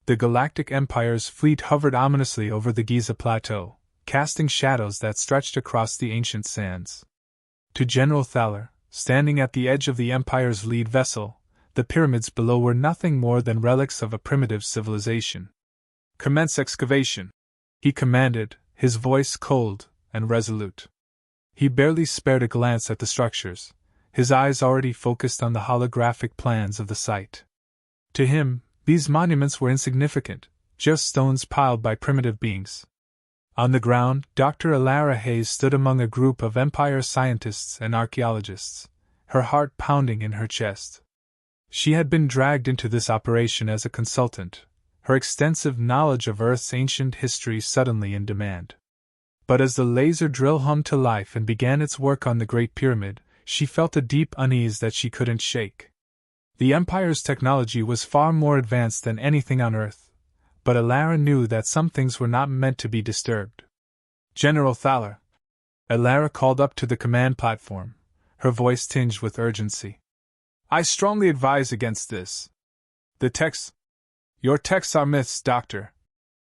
The Galactic Empire's fleet hovered ominously over the Giza Plateau, casting shadows that stretched across the ancient sands. To General Thaler, standing at the edge of the Empire's lead vessel, the pyramids below were nothing more than relics of a primitive civilization. "Commence excavation," he commanded, his voice cold and resolute. He barely spared a glance at the structures, his eyes already focused on the holographic plans of the site. To him, these monuments were insignificant, just stones piled by primitive beings. On the ground, Dr. Alara Hayes stood among a group of Empire scientists and archaeologists, her heart pounding in her chest. She had been dragged into this operation as a consultant, her extensive knowledge of Earth's ancient history suddenly in demand. But as the laser drill hummed to life and began its work on the Great Pyramid, she felt a deep unease that she couldn't shake. The Empire's technology was far more advanced than anything on Earth, but Alara knew that some things were not meant to be disturbed. "General Thaler," Alara called up to the command platform, her voice tinged with urgency. "I strongly advise against this. The texts—" "Your texts are myths, Doctor,"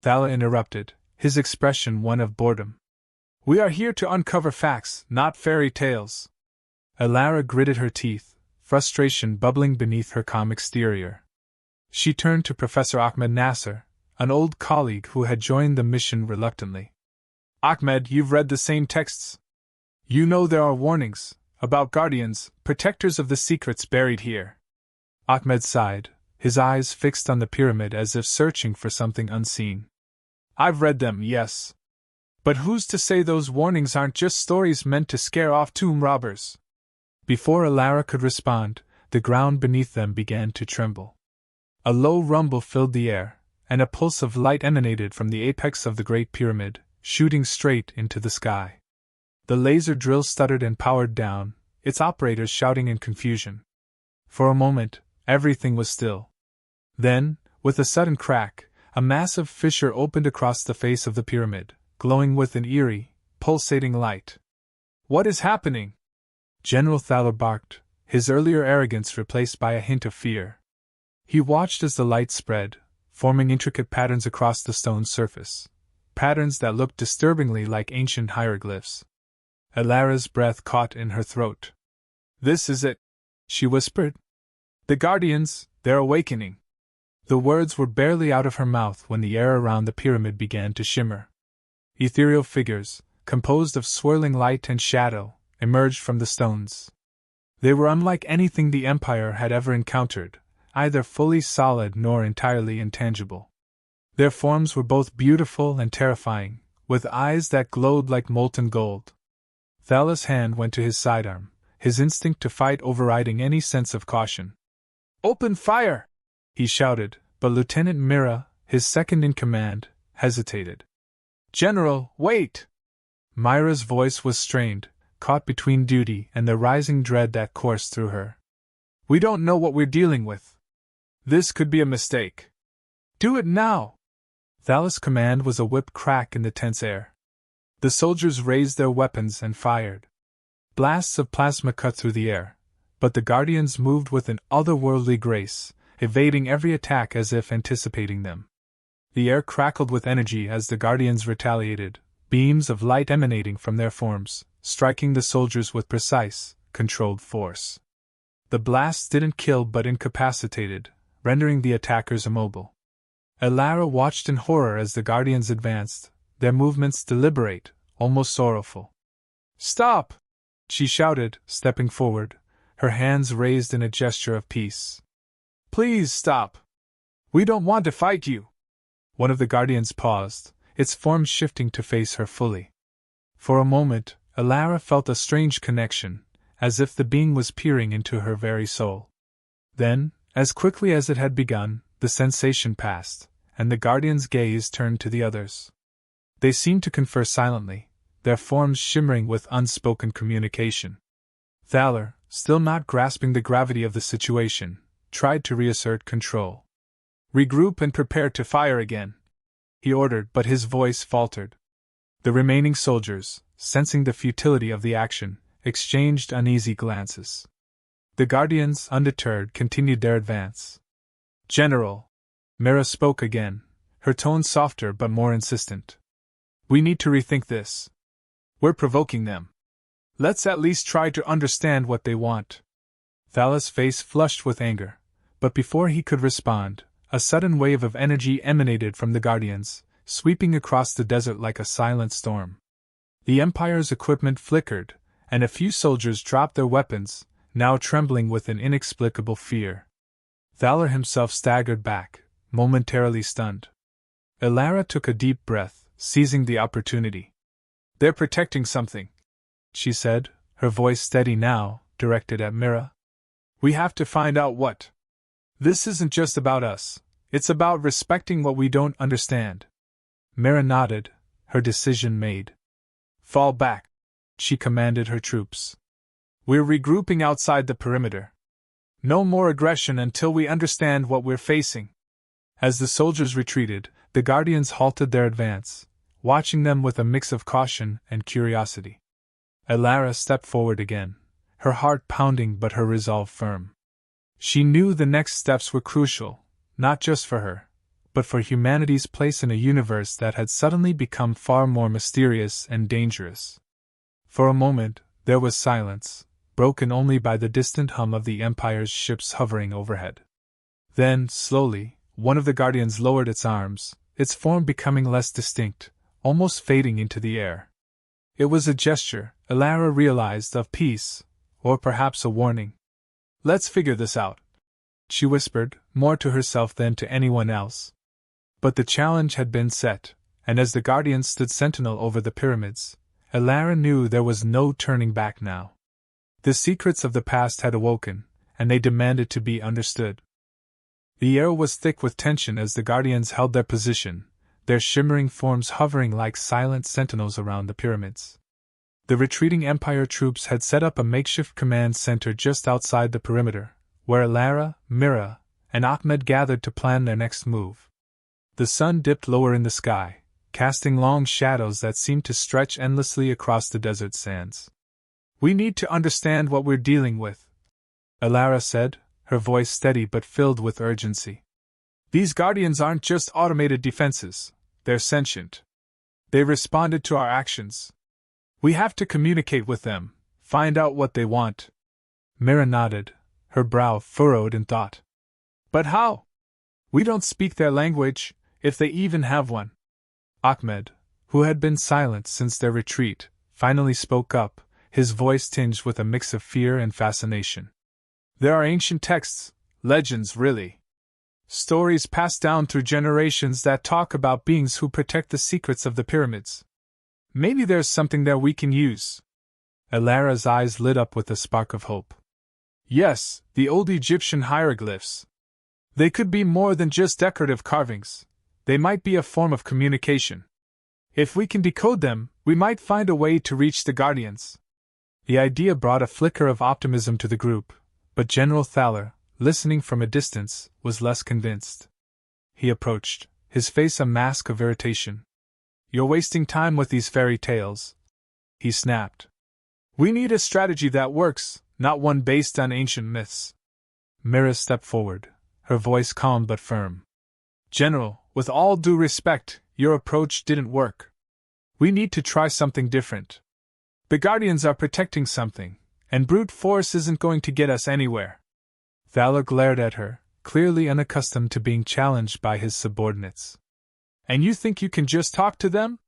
Thaler interrupted, his expression one of boredom. "We are here to uncover facts, not fairy tales." Alara gritted her teeth, frustration bubbling beneath her calm exterior. She turned to Professor Ahmed Nasser, an old colleague who had joined the mission reluctantly. "Ahmed, you've read the same texts. You know there are warnings about guardians, protectors of the secrets buried here." Ahmed sighed, his eyes fixed on the pyramid as if searching for something unseen. "I've read them, yes. But who's to say those warnings aren't just stories meant to scare off tomb robbers?" Before Alara could respond, the ground beneath them began to tremble. A low rumble filled the air, and a pulse of light emanated from the apex of the Great Pyramid, shooting straight into the sky. The laser drill stuttered and powered down, its operators shouting in confusion. For a moment, everything was still. Then, with a sudden crack, a massive fissure opened across the face of the pyramid, glowing with an eerie, pulsating light. "What is happening?" General Thaler barked, his earlier arrogance replaced by a hint of fear. He watched as the light spread, forming intricate patterns across the stone surface, patterns that looked disturbingly like ancient hieroglyphs. Alara's breath caught in her throat. "This is it," she whispered. "The Guardians, they're awakening." The words were barely out of her mouth when the air around the pyramid began to shimmer. Ethereal figures, composed of swirling light and shadow, emerged from the stones. They were unlike anything the Empire had ever encountered, either fully solid nor entirely intangible. Their forms were both beautiful and terrifying, with eyes that glowed like molten gold. Thaler's hand went to his sidearm, his instinct to fight overriding any sense of caution. "Open fire!" he shouted, but Lieutenant Mira, his second in command, hesitated. "General, wait!" Myra's voice was strained, caught between duty and the rising dread that coursed through her. "We don't know what we're dealing with. This could be a mistake." "Do it now!" Thaler's command was a whipped crack in the tense air. The soldiers raised their weapons and fired. Blasts of plasma cut through the air, but the Guardians moved with an otherworldly grace, evading every attack as if anticipating them. The air crackled with energy as the Guardians retaliated, beams of light emanating from their forms, striking the soldiers with precise, controlled force. The blasts didn't kill but incapacitated, rendering the attackers immobile. Alara watched in horror as the Guardians advanced, their movements deliberate, almost sorrowful. "Stop!" she shouted, stepping forward, her hands raised in a gesture of peace. "Please stop! We don't want to fight you!" One of the Guardians paused, its form shifting to face her fully. For a moment, Alara felt a strange connection, as if the being was peering into her very soul. Then, as quickly as it had begun, the sensation passed, and the Guardian's gaze turned to the others. They seemed to confer silently, their forms shimmering with unspoken communication. Thaler, still not grasping the gravity of the situation, tried to reassert control. "Regroup and prepare to fire again," he ordered, but his voice faltered. The remaining soldiers, sensing the futility of the action, exchanged uneasy glances. The Guardians, undeterred, continued their advance. "General," Mira spoke again, her tone softer but more insistent. We need to rethink this. We're provoking them. Let's at least try to understand what they want. Thalla's face flushed with anger, but before he could respond, a sudden wave of energy emanated from the Guardians, sweeping across the desert like a silent storm. The Empire's equipment flickered, and a few soldiers dropped their weapons, now trembling with an inexplicable fear. Thaller himself staggered back, momentarily stunned. Elara took a deep breath, seizing the opportunity. They're protecting something, she said, her voice steady now, directed at Mira. We have to find out what. This isn't just about us, it's about respecting what we don't understand. Mira nodded, her decision made. Fall back, she commanded her troops. We're regrouping outside the perimeter. No more aggression until we understand what we're facing. As the soldiers retreated, the Guardians halted their advance, watching them with a mix of caution and curiosity. Elara stepped forward again, her heart pounding but her resolve firm. She knew the next steps were crucial, not just for her, but for humanity's place in a universe that had suddenly become far more mysterious and dangerous. For a moment, there was silence, broken only by the distant hum of the Empire's ships hovering overhead. Then, slowly, one of the Guardians lowered its arms, its form becoming less distinct, almost fading into the air. It was a gesture, Elara realized, of peace, or perhaps a warning. Let's figure this out, she whispered, more to herself than to anyone else. But the challenge had been set, and as the Guardians stood sentinel over the pyramids, Elara knew there was no turning back now. The secrets of the past had awoken, and they demanded to be understood. The air was thick with tension as the Guardians held their position, their shimmering forms hovering like silent sentinels around the pyramids. The retreating Empire troops had set up a makeshift command center just outside the perimeter, where Elara, Mira, and Ahmed gathered to plan their next move. The sun dipped lower in the sky, casting long shadows that seemed to stretch endlessly across the desert sands. We need to understand what we're dealing with, Elara said, her voice steady but filled with urgency. These Guardians aren't just automated defenses, they're sentient. They responded to our actions. We have to communicate with them, find out what they want. Mira nodded, her brow furrowed in thought. But how? We don't speak their language, if they even have one. Ahmed, who had been silent since their retreat, finally spoke up, his voice tinged with a mix of fear and fascination. There are ancient texts, legends really. Stories passed down through generations that talk about beings who protect the secrets of the pyramids. Maybe there's something there we can use. Elara's eyes lit up with a spark of hope. Yes, the old Egyptian hieroglyphs. They could be more than just decorative carvings. They might be a form of communication. If we can decode them, we might find a way to reach the Guardians. The idea brought a flicker of optimism to the group, but General Thaller, listening from a distance, was less convinced. He approached, his face a mask of irritation. You're wasting time with these fairy tales, he snapped. We need a strategy that works, not one based on ancient myths. Mira stepped forward, her voice calm but firm. General, with all due respect, your approach didn't work. We need to try something different. The Guardians are protecting something, and brute force isn't going to get us anywhere. Thaller glared at her, clearly unaccustomed to being challenged by his subordinates. And you think you can just talk to them?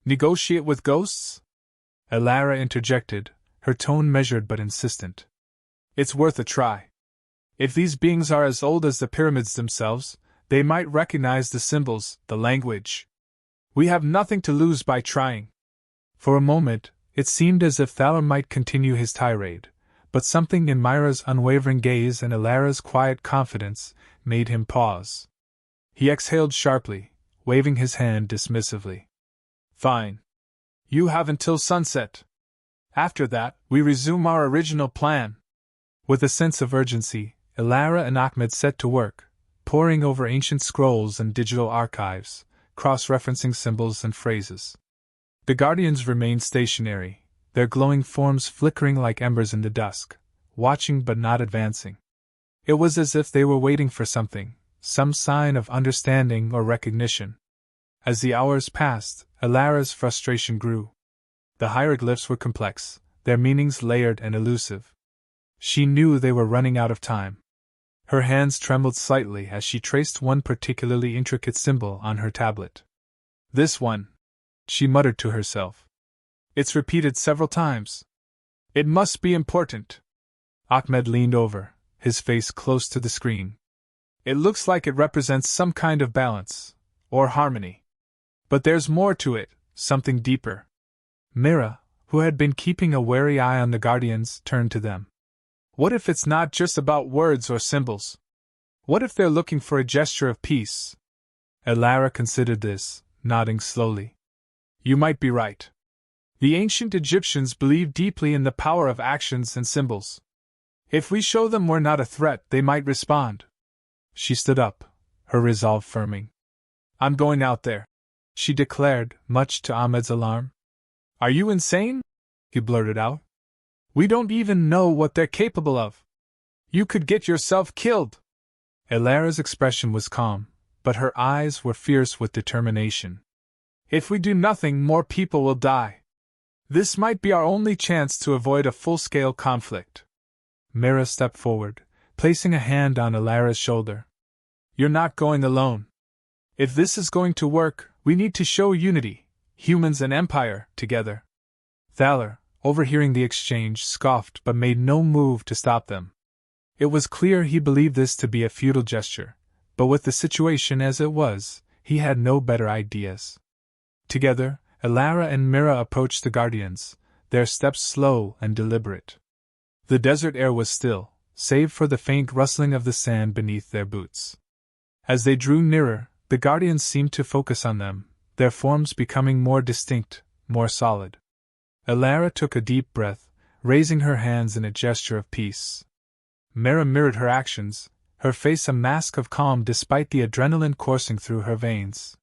Negotiate with ghosts? Elara interjected, her tone measured but insistent. It's worth a try. If these beings are as old as the pyramids themselves, they might recognize the symbols, the language. We have nothing to lose by trying. For a moment, it seemed as if Thaller might continue his tirade, but something in Mira's unwavering gaze and Elara's quiet confidence made him pause. He exhaled sharply, waving his hand dismissively. Fine. You have until sunset. After that, we resume our original plan. With a sense of urgency, Elara and Ahmed set to work, poring over ancient scrolls and digital archives, cross-referencing symbols and phrases. The Guardians remained stationary, their glowing forms flickering like embers in the dusk, watching but not advancing. It was as if they were waiting for something, some sign of understanding or recognition. As the hours passed, Alara's frustration grew. The hieroglyphs were complex, their meanings layered and elusive. She knew they were running out of time. Her hands trembled slightly as she traced one particularly intricate symbol on her tablet. "This one," she muttered to herself. "It's repeated several times. It must be important." Ahmed leaned over, his face close to the screen. "It looks like it represents some kind of balance, or harmony. But there's more to it, something deeper." Mira, who had been keeping a wary eye on the Guardians, turned to them. "What if it's not just about words or symbols? What if they're looking for a gesture of peace?" Alara considered this, nodding slowly. "You might be right. The ancient Egyptians believed deeply in the power of actions and symbols. If we show them we're not a threat, they might respond." She stood up, her resolve firming. "I'm going out there," she declared, much to Ahmed's alarm. "Are you insane?" he blurted out. "We don't even know what they're capable of. You could get yourself killed." Alara's expression was calm, but her eyes were fierce with determination. "If we do nothing, more people will die. This might be our only chance to avoid a full-scale conflict." Mira stepped forward, placing a hand on Alara's shoulder. "You're not going alone. If this is going to work, we need to show unity, humans and Empire, together." Thaler, overhearing the exchange, scoffed but made no move to stop them. It was clear he believed this to be a futile gesture, but with the situation as it was, he had no better ideas. Together, Alara and Mira approached the Guardians, their steps slow and deliberate. The desert air was still, save for the faint rustling of the sand beneath their boots. As they drew nearer, the Guardians seemed to focus on them, their forms becoming more distinct, more solid. Alara took a deep breath, raising her hands in a gesture of peace. Mira mirrored her actions, her face a mask of calm despite the adrenaline coursing through her veins.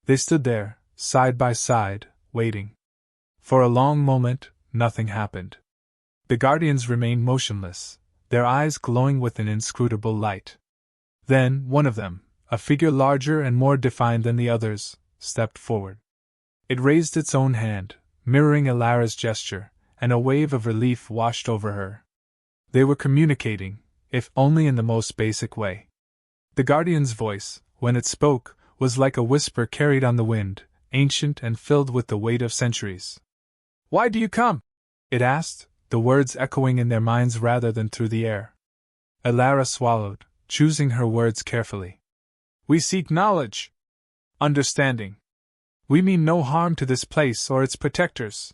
They stood there, side by side, waiting. For a long moment, nothing happened. The Guardians remained motionless, their eyes glowing with an inscrutable light. Then, one of them, a figure larger and more defined than the others, stepped forward. It raised its own hand, mirroring Alara's gesture, and a wave of relief washed over her. They were communicating, if only in the most basic way. The Guardian's voice, when it spoke, was like a whisper carried on the wind, ancient and filled with the weight of centuries. "Why do you come?" it asked, the words echoing in their minds rather than through the air. Alara swallowed, choosing her words carefully. "We seek knowledge. Understanding. We mean no harm to this place or its protectors."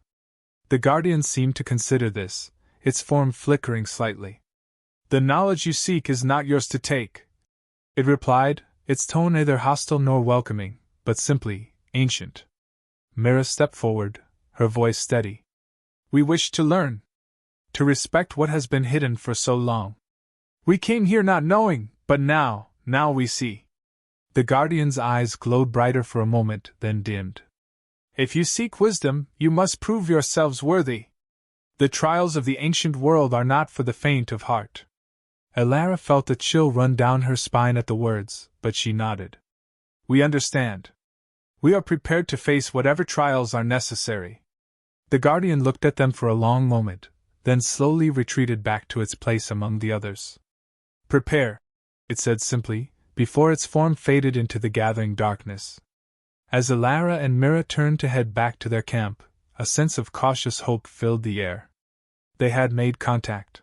The Guardian seemed to consider this, its form flickering slightly. "The knowledge you seek is not yours to take," it replied, its tone neither hostile nor welcoming, but simply ancient. Mira stepped forward, her voice steady. "We wish to learn. To respect what has been hidden for so long. We came here not knowing, but now we see." The Guardian's eyes glowed brighter for a moment, then dimmed. "If you seek wisdom, you must prove yourselves worthy. The trials of the ancient world are not for the faint of heart." Alara felt a chill run down her spine at the words, but she nodded. "We understand. We are prepared to face whatever trials are necessary." The Guardian looked at them for a long moment, then slowly retreated back to its place among the others. "Prepare," it said simply, before its form faded into the gathering darkness. As Alara and Mira turned to head back to their camp, a sense of cautious hope filled the air. They had made contact.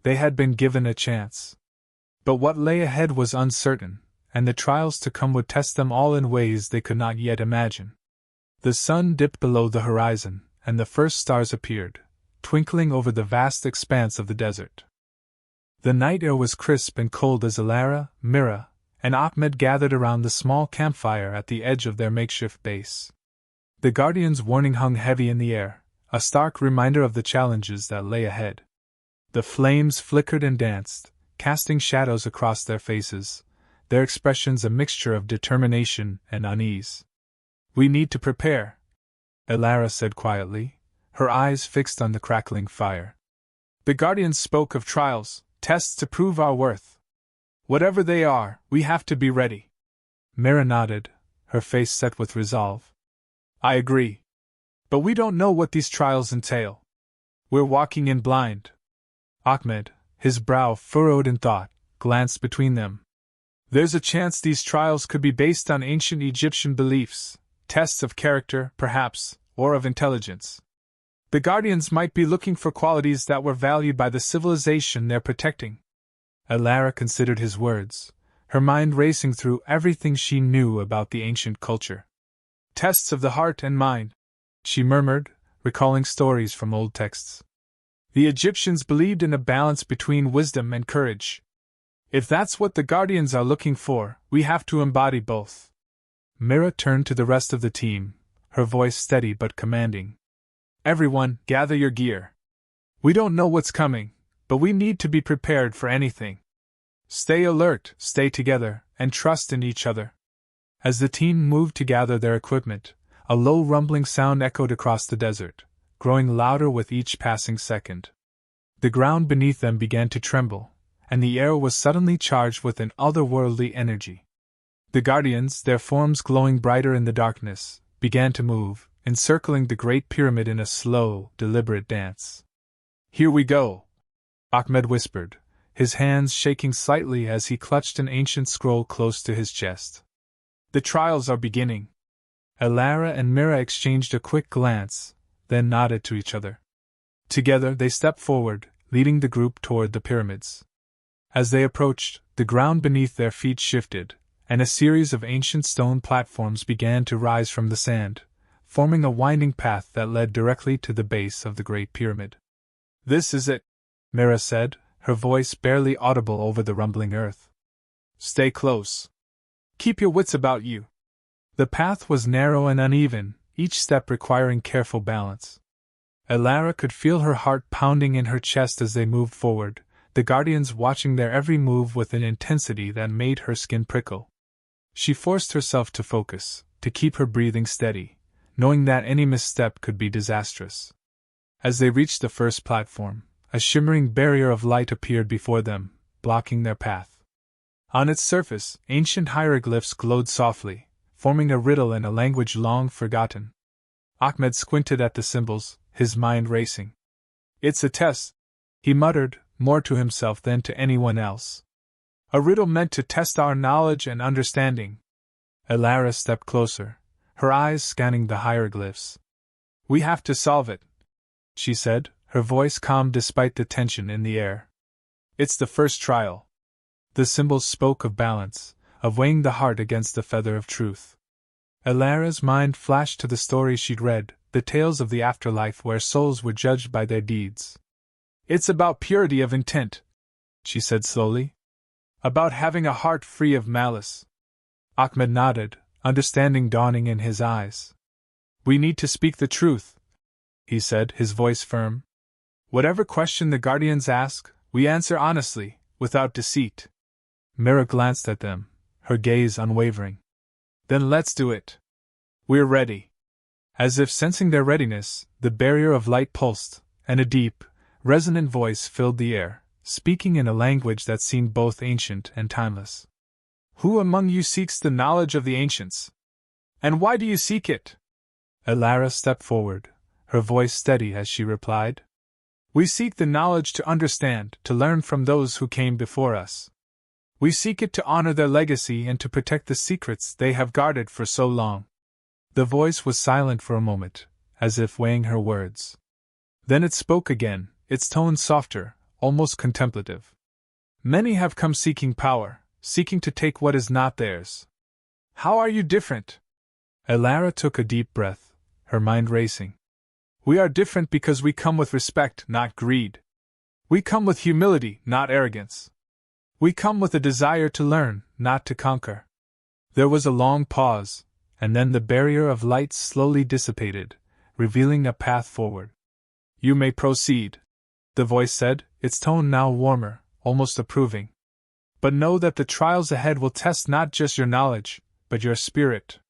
They had been given a chance. But what lay ahead was uncertain, and the trials to come would test them all in ways they could not yet imagine. The sun dipped below the horizon, and the first stars appeared, twinkling over the vast expanse of the desert. The night air was crisp and cold as Alara, Mira, and Ahmed gathered around the small campfire at the edge of their makeshift base. The Guardian's warning hung heavy in the air, a stark reminder of the challenges that lay ahead. The flames flickered and danced, casting shadows across their faces, their expressions a mixture of determination and unease. "We need to prepare," Alara said quietly, her eyes fixed on the crackling fire. "The Guardians spoke of trials, tests to prove our worth. Whatever they are, we have to be ready. Mira nodded, her face set with resolve. I agree. But we don't know what these trials entail. We're walking in blind. Ahmed, his brow furrowed in thought, glanced between them. There's a chance these trials could be based on ancient Egyptian beliefs, tests of character, perhaps, or of intelligence. The Guardians might be looking for qualities that were valued by the civilization they're protecting. Alara considered his words, her mind racing through everything she knew about the ancient culture. Tests of the heart and mind, she murmured, recalling stories from old texts. The Egyptians believed in a balance between wisdom and courage. If that's what the Guardians are looking for, we have to embody both. Mira turned to the rest of the team, her voice steady but commanding. Everyone, gather your gear. We don't know what's coming, but we need to be prepared for anything. Stay alert, stay together, and trust in each other. As the team moved to gather their equipment, a low rumbling sound echoed across the desert, growing louder with each passing second. The ground beneath them began to tremble, and the air was suddenly charged with an otherworldly energy. The Guardians, their forms glowing brighter in the darkness, began to move, encircling the Great Pyramid in a slow, deliberate dance. Here we go, Ahmed whispered, his hands shaking slightly as he clutched an ancient scroll close to his chest. The trials are beginning. Alara and Mira exchanged a quick glance, then nodded to each other. Together they stepped forward, leading the group toward the pyramids. As they approached, the ground beneath their feet shifted, and a series of ancient stone platforms began to rise from the sand, forming a winding path that led directly to the base of the Great Pyramid. This is it, Mira said, her voice barely audible over the rumbling earth. Stay close. Keep your wits about you. The path was narrow and uneven, each step requiring careful balance. Alara could feel her heart pounding in her chest as they moved forward, the Guardians watching their every move with an intensity that made her skin prickle. She forced herself to focus, to keep her breathing steady, knowing that any misstep could be disastrous. As they reached the first platform, a shimmering barrier of light appeared before them, blocking their path. On its surface, ancient hieroglyphs glowed softly, forming a riddle in a language long forgotten. Ahmed squinted at the symbols, his mind racing. It's a test, he muttered, more to himself than to anyone else. A riddle meant to test our knowledge and understanding. Alara stepped closer, her eyes scanning the hieroglyphs. We have to solve it, she said, her voice calm despite the tension in the air. It's the first trial. The symbols spoke of balance, of weighing the heart against the feather of truth. Alara's mind flashed to the stories she'd read, the tales of the afterlife where souls were judged by their deeds. It's about purity of intent, she said slowly. About having a heart free of malice. Ahmed nodded, understanding dawning in his eyes. We need to speak the truth, he said, his voice firm. Whatever question the Guardians ask, we answer honestly, without deceit. Mira glanced at them, her gaze unwavering. Then let's do it. We're ready. As if sensing their readiness, the barrier of light pulsed, and a deep, resonant voice filled the air, speaking in a language that seemed both ancient and timeless. Who among you seeks the knowledge of the ancients? And why do you seek it? Alara stepped forward, her voice steady as she replied. We seek the knowledge to understand, to learn from those who came before us. We seek it to honor their legacy and to protect the secrets they have guarded for so long. The voice was silent for a moment, as if weighing her words. Then it spoke again, its tone softer, almost contemplative. Many have come seeking power, seeking to take what is not theirs. How are you different? Alara took a deep breath, her mind racing. We are different because we come with respect, not greed. We come with humility, not arrogance. We come with a desire to learn, not to conquer. There was a long pause, and then the barrier of light slowly dissipated, revealing a path forward. You may proceed, the voice said, its tone now warmer, almost approving. But know that the trials ahead will test not just your knowledge, but your spirit.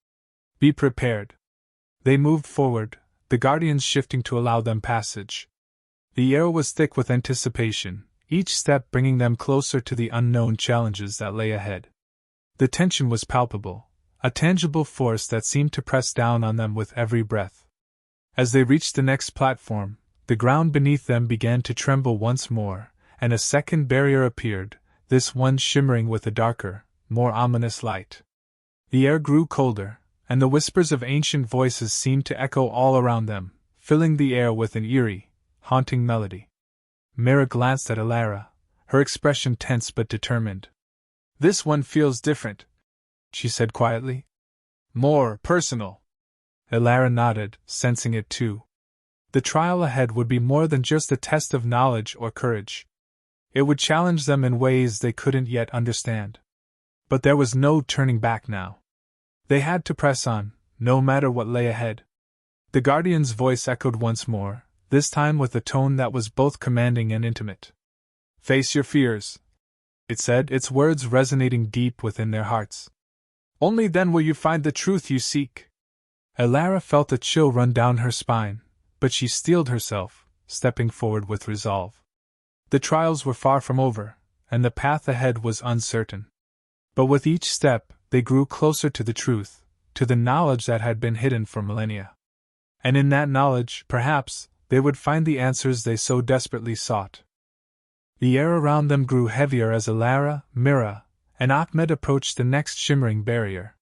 Be prepared. They moved forward, the Guardians shifting to allow them passage. The air was thick with anticipation, each step bringing them closer to the unknown challenges that lay ahead. The tension was palpable, a tangible force that seemed to press down on them with every breath. As they reached the next platform, the ground beneath them began to tremble once more, and a second barrier appeared, this one shimmering with a darker, more ominous light. The air grew colder, and the whispers of ancient voices seemed to echo all around them, filling the air with an eerie, haunting melody. Mira glanced at Alara, her expression tense but determined. "This one feels different," she said quietly. "More personal." Alara nodded, sensing it too. The trial ahead would be more than just a test of knowledge or courage. It would challenge them in ways they couldn't yet understand. But there was no turning back now. They had to press on, no matter what lay ahead. The Guardian's voice echoed once more, this time with a tone that was both commanding and intimate. "Face your fears," it said, its words resonating deep within their hearts. "Only then will you find the truth you seek." Alara felt a chill run down her spine, but she steeled herself, stepping forward with resolve. The trials were far from over, and the path ahead was uncertain. But with each step, they grew closer to the truth, to the knowledge that had been hidden for millennia. And in that knowledge, perhaps, they would find the answers they so desperately sought. The air around them grew heavier as Alara, Mira, and Ahmed approached the next shimmering barrier.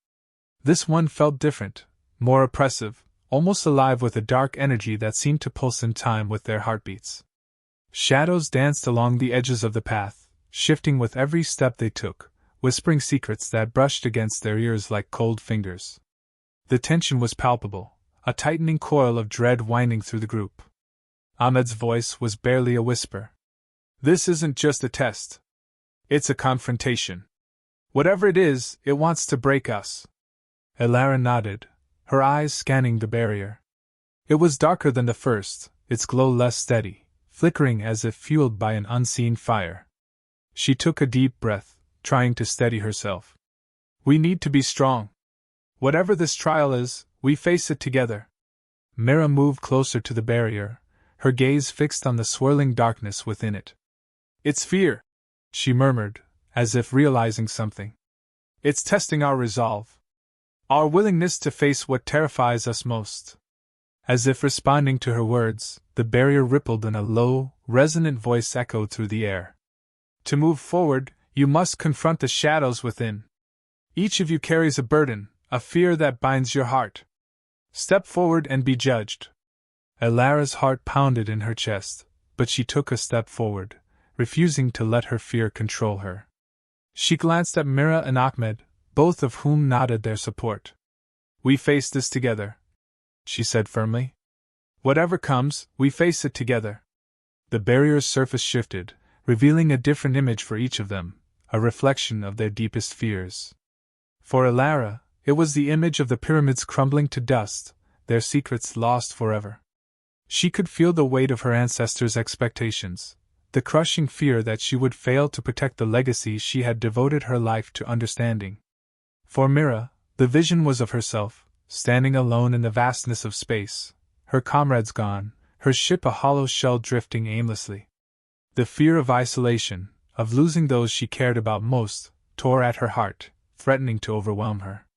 This one felt different, more oppressive, almost alive with a dark energy that seemed to pulse in time with their heartbeats. Shadows danced along the edges of the path, shifting with every step they took, whispering secrets that brushed against their ears like cold fingers. The tension was palpable, a tightening coil of dread winding through the group. Ahmed's voice was barely a whisper. "This isn't just a test. It's a confrontation. Whatever it is, it wants to break us." Alara nodded, her eyes scanning the barrier. It was darker than the first, its glow less steady, flickering as if fueled by an unseen fire. She took a deep breath, trying to steady herself. "We need to be strong. Whatever this trial is, we face it together." Mira moved closer to the barrier, her gaze fixed on the swirling darkness within it. "It's fear," she murmured, as if realizing something. "It's testing our resolve. Our willingness to face what terrifies us most." As if responding to her words, the barrier rippled and a low, resonant voice echoed through the air. "To move forward, you must confront the shadows within. Each of you carries a burden, a fear that binds your heart. Step forward and be judged." Alara's heart pounded in her chest, but she took a step forward, refusing to let her fear control her. She glanced at Mira and Ahmed, both of whom nodded their support. "We face this together," she said firmly. "Whatever comes, we face it together." The barrier's surface shifted, revealing a different image for each of them, a reflection of their deepest fears. For Alara, it was the image of the pyramids crumbling to dust, their secrets lost forever. She could feel the weight of her ancestors' expectations, the crushing fear that she would fail to protect the legacy she had devoted her life to understanding. For Mira, the vision was of herself, standing alone in the vastness of space, her comrades gone, her ship a hollow shell drifting aimlessly. The fear of isolation, of losing those she cared about most, tore at her heart, threatening to overwhelm her.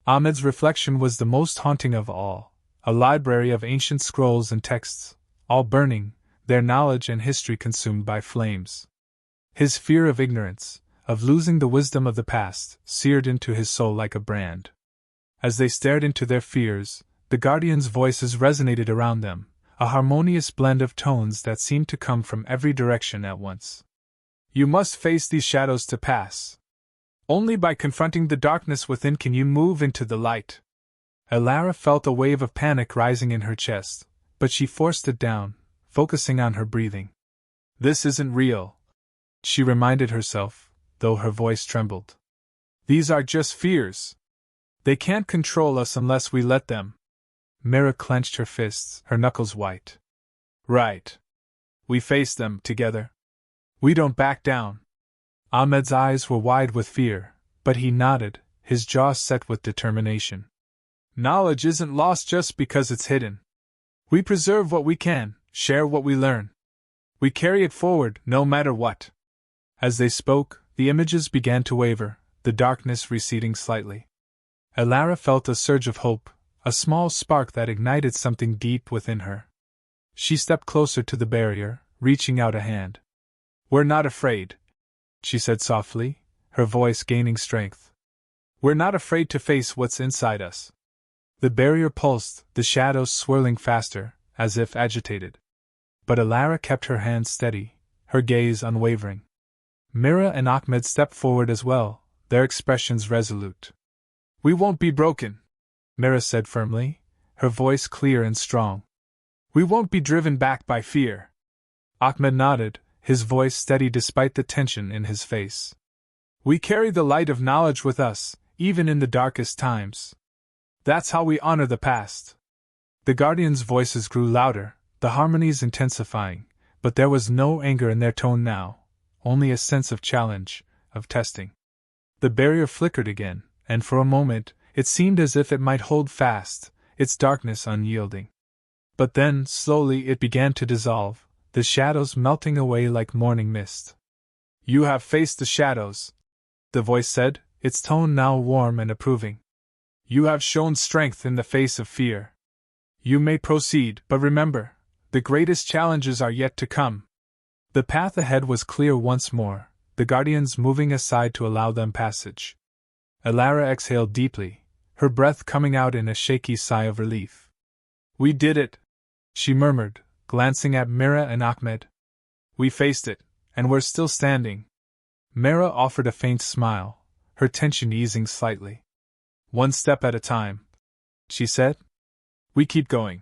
Ahmed's reflection was the most haunting of all, a library of ancient scrolls and texts, all burning, their knowledge and history consumed by flames. His fear of ignorance, of losing the wisdom of the past, seared into his soul like a brand. As they stared into their fears, the Guardian's voices resonated around them, a harmonious blend of tones that seemed to come from every direction at once. "You must face these shadows to pass. Only by confronting the darkness within can you move into the light." Alara felt a wave of panic rising in her chest, but she forced it down, focusing on her breathing. "This isn't real," she reminded herself, though her voice trembled. "These are just fears. They can't control us unless we let them." Mira clenched her fists, her knuckles white. "Right. We face them together. We don't back down." Ahmed's eyes were wide with fear, but he nodded, his jaw set with determination. "Knowledge isn't lost just because it's hidden. We preserve what we can, share what we learn. We carry it forward, no matter what. As they spoke, the images began to waver, the darkness receding slightly. Elara felt a surge of hope, a small spark that ignited something deep within her. She stepped closer to the barrier, reaching out a hand. "We're not afraid," she said softly, her voice gaining strength. "We're not afraid to face what's inside us." The barrier pulsed, the shadows swirling faster, as if agitated. But Elara kept her hand steady, her gaze unwavering. Mira and Ahmed stepped forward as well, their expressions resolute. "We won't be broken," Mira said firmly, her voice clear and strong. "We won't be driven back by fear." Ahmed nodded, his voice steady despite the tension in his face. "We carry the light of knowledge with us, even in the darkest times. That's how we honor the past." The Guardians' voices grew louder, the harmonies intensifying, but there was no anger in their tone now, only a sense of challenge, of testing. The barrier flickered again, and for a moment, it seemed as if it might hold fast, its darkness unyielding. But then, slowly it began to dissolve, the shadows melting away like morning mist. "You have faced the shadows," the voice said, its tone now warm and approving. "You have shown strength in the face of fear. You may proceed, but remember, the greatest challenges are yet to come." The path ahead was clear once more, the Guardians moving aside to allow them passage. Elara exhaled deeply, her breath coming out in a shaky sigh of relief. "We did it," she murmured, glancing at Mira and Ahmed. "We faced it, and we're still standing." Mira offered a faint smile, her tension easing slightly. "One step at a time," she said. "We keep going."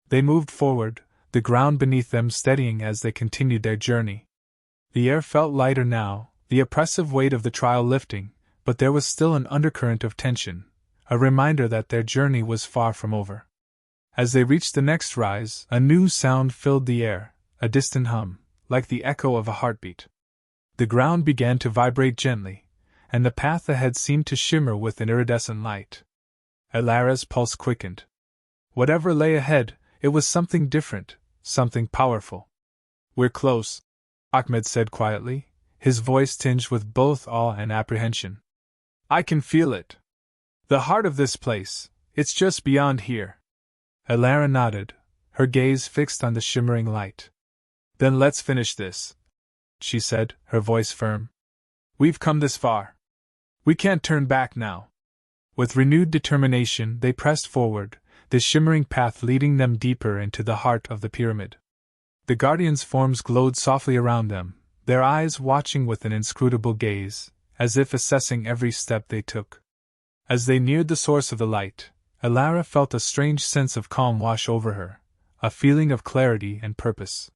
They moved forward, the ground beneath them steadying as they continued their journey. The air felt lighter now, the oppressive weight of the trial lifting, but there was still an undercurrent of tension, a reminder that their journey was far from over. As they reached the next rise, a new sound filled the air, a distant hum, like the echo of a heartbeat. The ground began to vibrate gently, and the path ahead seemed to shimmer with an iridescent light. Elara's pulse quickened. Whatever lay ahead, it was something different, something powerful. "We're close," Ahmed said quietly, his voice tinged with both awe and apprehension. "I can feel it. The heart of this place, it's just beyond here." Elara nodded, her gaze fixed on the shimmering light. "Then let's finish this," she said, her voice firm. "We've come this far. We can't turn back now." With renewed determination, they pressed forward, the shimmering path leading them deeper into the heart of the pyramid. The Guardians' forms glowed softly around them, their eyes watching with an inscrutable gaze, as if assessing every step they took. As they neared the source of the light, Elara felt a strange sense of calm wash over her, a feeling of clarity and purpose.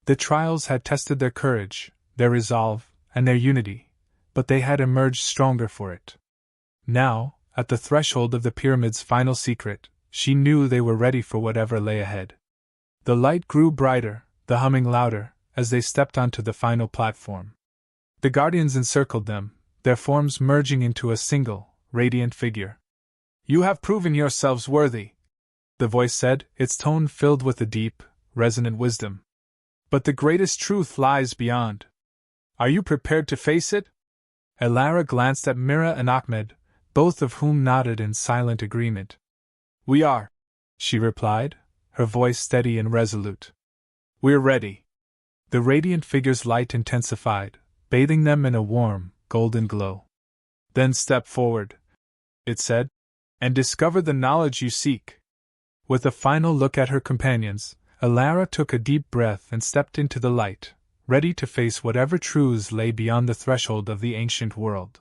The trials had tested their courage, their resolve, and their unity, but they had emerged stronger for it. Now, at the threshold of the pyramid's final secret, she knew they were ready for whatever lay ahead. The light grew brighter, the humming louder, as they stepped onto the final platform. The Guardians encircled them, their forms merging into a single, radiant figure. "You have proven yourselves worthy," the voice said, its tone filled with a deep, resonant wisdom. "But the greatest truth lies beyond. Are you prepared to face it?" Elara glanced at Mira and Ahmed, both of whom nodded in silent agreement. "We are," she replied, her voice steady and resolute. "We're ready." The radiant figure's light intensified, bathing them in a warm, golden glow. "Then step forward," it said, "and discover the knowledge you seek." With a final look at her companions, Elara took a deep breath and stepped into the light, ready to face whatever truths lay beyond the threshold of the ancient world.